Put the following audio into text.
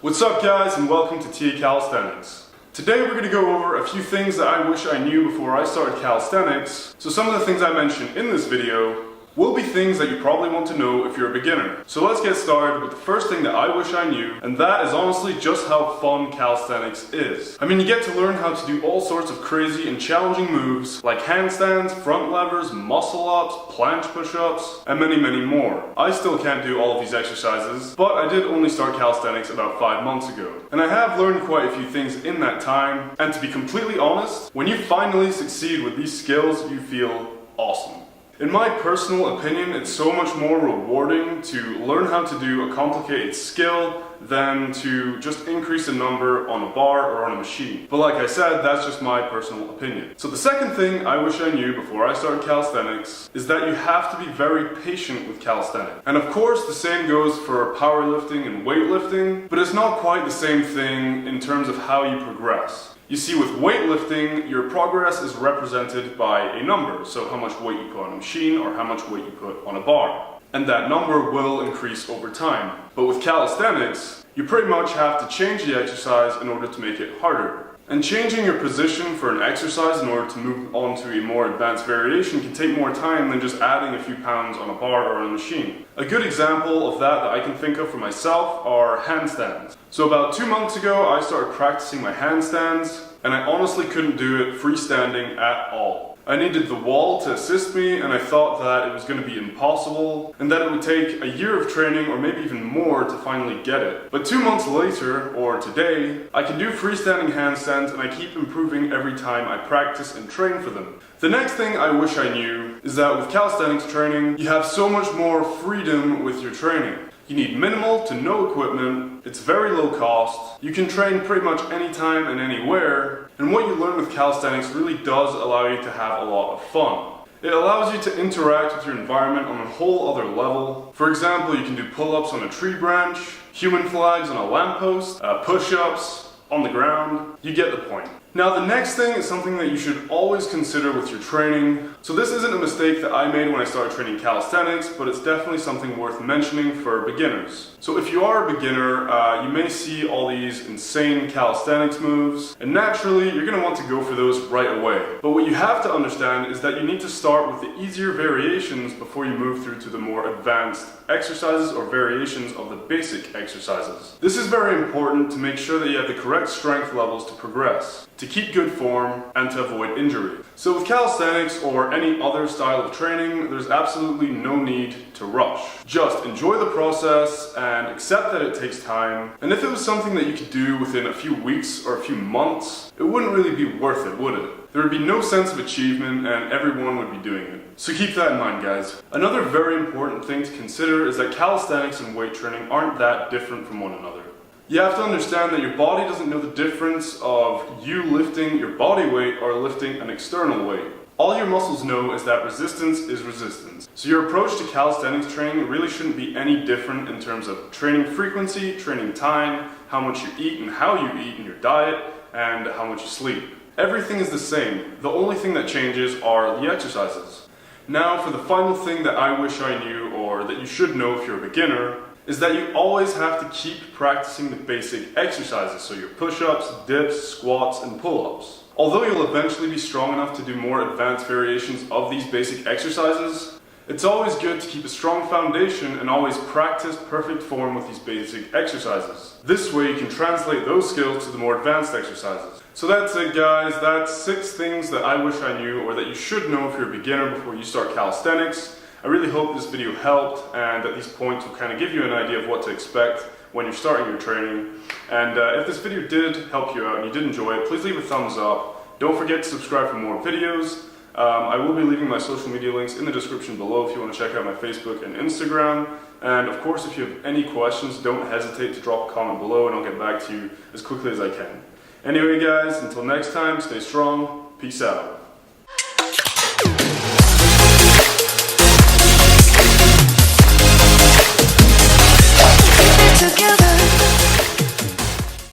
What's up guys, and welcome to TA Calisthenics. Today we're going to go over a few things that I wish I knew before I started calisthenics. So some of the things I mentioned in this video will be things that you probably want to know if you're a beginner. So let's get started with the first thing that I wish I knew, and that is honestly just how fun calisthenics is. I mean, you get to learn how to do all sorts of crazy and challenging moves like handstands, front levers, muscle ups, planche push-ups, and many, many more. I still can't do all of these exercises, but I did only start calisthenics about 5 months ago. And I have learned quite a few things in that time, and to be completely honest, when you finally succeed with these skills, you feel awesome. In my personal opinion, it's so much more rewarding to learn how to do a complicated skill than to just increase a number on a bar or on a machine. But like I said, that's just my personal opinion. So the second thing I wish I knew before I started calisthenics is that you have to be very patient with calisthenics. And of course, the same goes for powerlifting and weightlifting, but it's not quite the same thing in terms of how you progress. You see, with weightlifting, your progress is represented by a number, so how much weight you put on a machine or how much weight you put on a bar. And that number will increase over time. But with calisthenics, you pretty much have to change the exercise in order to make it harder. And changing your position for an exercise in order to move on to a more advanced variation can take more time than just adding a few pounds on a bar or on a machine. A good example of that I can think of for myself are handstands. So about 2 months ago, I started practicing my handstands, and I honestly couldn't do it freestanding at all. I needed the wall to assist me, and I thought that it was going to be impossible and that it would take a year of training or maybe even more to finally get it. But 2 months later, or today, I can do freestanding handstands, and I keep improving every time I practice and train for them. The next thing I wish I knew is that with calisthenics training, you have so much more freedom with your training. You need minimal to no equipment, it's very low cost, you can train pretty much anytime and anywhere, and what you learn with calisthenics really does allow you to have a lot of fun. It allows you to interact with your environment on a whole other level. For example, you can do pull-ups on a tree branch, human flags on a lamppost, push-ups on the ground. You get the point. Now the next thing is something that you should always consider with your training. So this isn't a mistake that I made when I started training calisthenics, but it's definitely something worth mentioning for beginners. So if you are a beginner, you may see all these insane calisthenics moves, and naturally you're going to want to go for those right away. But what you have to understand is that you need to start with the easier variations before you move through to the more advanced exercises or variations of the basic exercises. This is very important to make sure that you have the correct strength levels to progress, to keep good form, and to avoid injury. So with calisthenics or any other style of training, there's absolutely no need to rush. Just enjoy the process and accept that it takes time. And if it was something that you could do within a few weeks or a few months, it wouldn't really be worth it, would it? There would be no sense of achievement and everyone would be doing it. So keep that in mind, guys. Another very important thing to consider is that calisthenics and weight training aren't that different from one another. You have to understand that your body doesn't know the difference of you lifting your body weight or lifting an external weight. All your muscles know is that resistance is resistance. So your approach to calisthenics training really shouldn't be any different in terms of training frequency, training time, how much you eat and how you eat in your diet, and how much you sleep. Everything is the same. The only thing that changes are the exercises. Now for the final thing that I wish I knew, or that you should know if you're a beginner, is that you always have to keep practicing the basic exercises, so your push-ups, dips, squats, and pull-ups. Although you'll eventually be strong enough to do more advanced variations of these basic exercises, it's always good to keep a strong foundation and always practice perfect form with these basic exercises. This way you can translate those skills to the more advanced exercises. So that's it, guys. That's 6 things that I wish I knew, or that you should know if you're a beginner before you start calisthenics. I really hope this video helped and that these points will kind of give you an idea of what to expect when you're starting your training. And if this video did help you out and you did enjoy it, please leave a thumbs up. Don't forget to subscribe for more videos. I will be leaving my social media links in the description below if you want to check out my Facebook and Instagram. And of course, if you have any questions, don't hesitate to drop a comment below and I'll get back to you as quickly as I can. Anyway guys, until next time, stay strong, peace out.